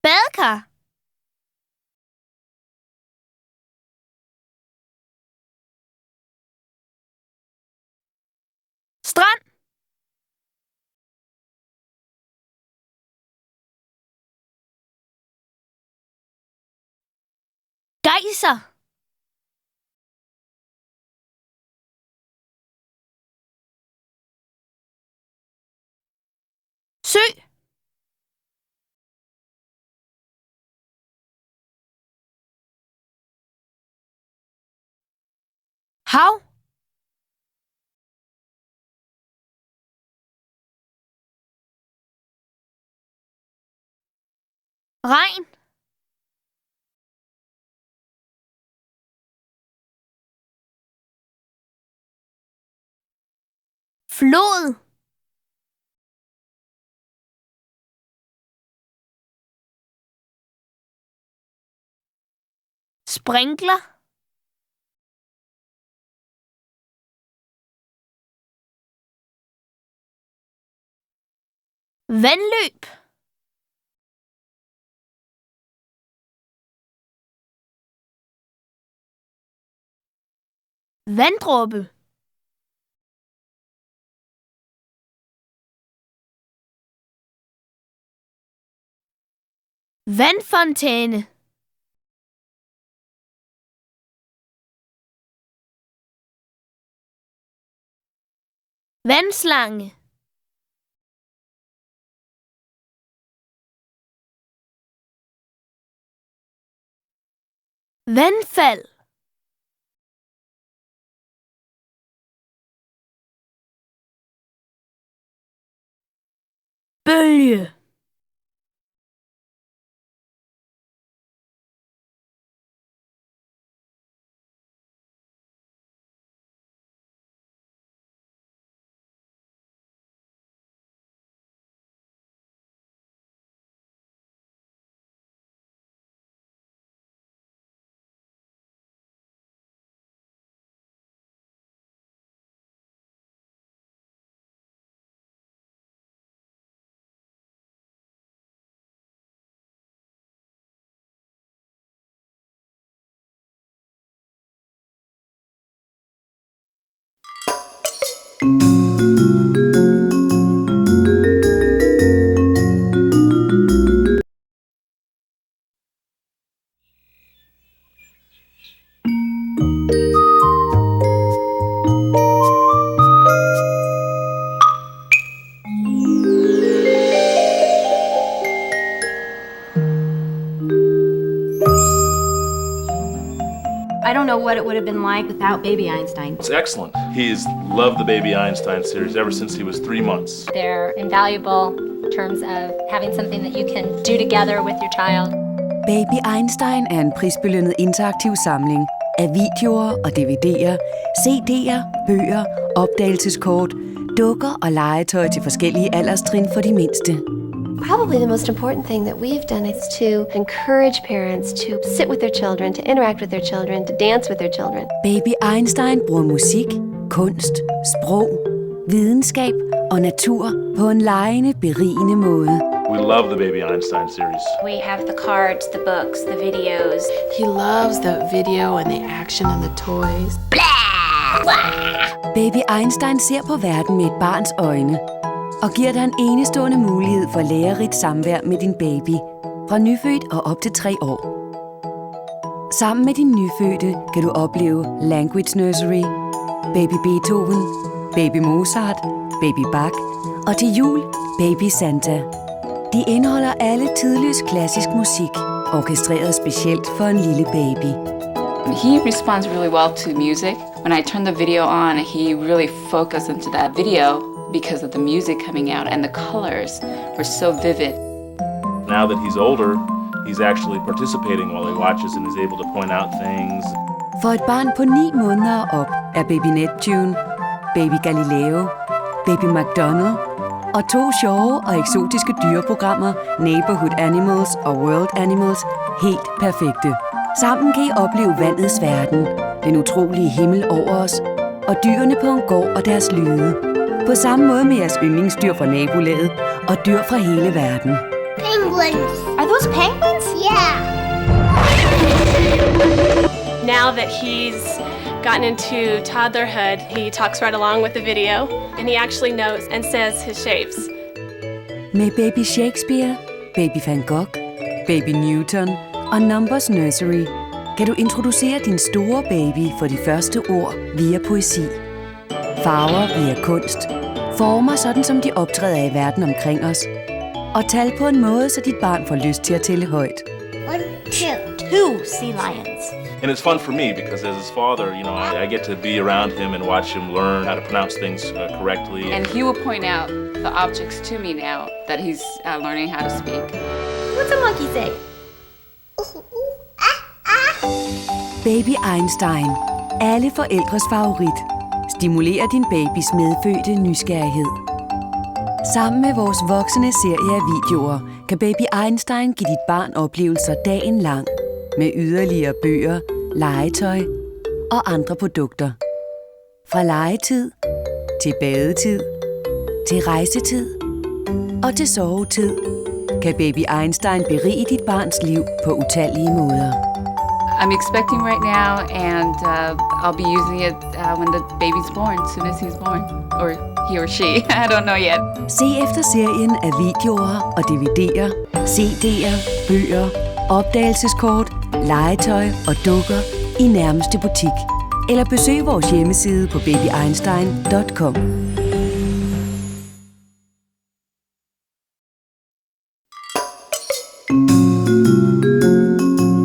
Badekar. Strand. Gejser. Sø. Hav. Regn. Flod. Sprinkler. Vandløb. Vanddråbe. Vandfontæne. Vandslange. Vandfald. Bølge. I don't know what it would have been like without Baby Einstein. It's excellent. He's loved the Baby Einstein series ever since he was 3 months. They're invaluable in terms of having something that you can do together with your child. Baby Einstein er en prisbelønnet interaktiv samling af videoer og DVD'er, CD'er, bøger, opdagelseskort, dukker og legetøj til forskellige alderstrin for de mindste. Probably the most important thing that we've done is to encourage parents to sit with their children, to interact with their children, to dance with their children. Baby Einstein bruger musik, kunst, sprog, videnskab og natur på en legende, berigende måde. We love the Baby Einstein series. We have the cards, the books, the videos. He loves the video and the action and the toys. Baby Einstein ser på verden med et barns øjne og giver dig en enestående mulighed for lærerigt samvær med din baby fra nyfødt og op til 3 år. Sammen med din nyfødte kan du opleve Language Nursery, Baby Beethoven, Baby Mozart, Baby Bach og til jul Baby Santa. De indeholder alle tidløs klassisk musik, orkestreret specielt for en lille baby. He responds really well to music. When I turn the video on, he really focuses into that video because of the music coming out and the colors were so vivid. Now that he's older, he's actually participating while he watches and is able to point out things. For et barn på 9 måneder og op er Baby Neptune, Baby Galileo, Baby McDonald og 2 sjove og eksotiske dyreprogrammer, Neighborhood Animals og World Animals, helt perfekte. Sammen kan I opleve vandets verden, den utrolige himmel over os og dyrene på en gård og deres lyde. På samme måde med jeres yndlingsdyr fra nabolaget og dyr fra hele verden. Penguins. Are those penguins? Yeah. Now that he's gotten into toddlerhood, he talks right along with the video, and he actually knows and says his shapes. Med Baby Shakespeare, Baby Van Gogh, Baby Newton og Numbers Nursery kan du introducere din store baby for de første ord via poesi. Farver via kunst, former sådan som de optræder i verden omkring os, og tal på en måde, så dit barn får lyst til at tælle højt. 1, 2. 2 sea lions. And it's fun for me because as his father, you know, I get to be around him and watch him learn how to pronounce things correctly. And he will point out the objects to me now that he's learning how to speak. What's a monkey say? Baby Einstein. Alle forældres favorit. Stimulerer din babys medfødte nysgerrighed. Sammen med vores voksne serie af videoer kan Baby Einstein give dit barn oplevelser dagen lang med yderligere bøger, legetøj og andre produkter. Fra legetid til badetid, til rejsetid og til sovetid kan Baby Einstein berige dit barns liv på utallige måder. I'm expecting right now, and I'll be using it when the baby's born, as soon as he's born. Or he or she, I don't know yet. Se efter serien af videoer og DVD'er, CD'er, bøger, opdagelseskort, legetøj og dukker i nærmeste butik. Eller besøg vores hjemmeside på babyeinstein.com.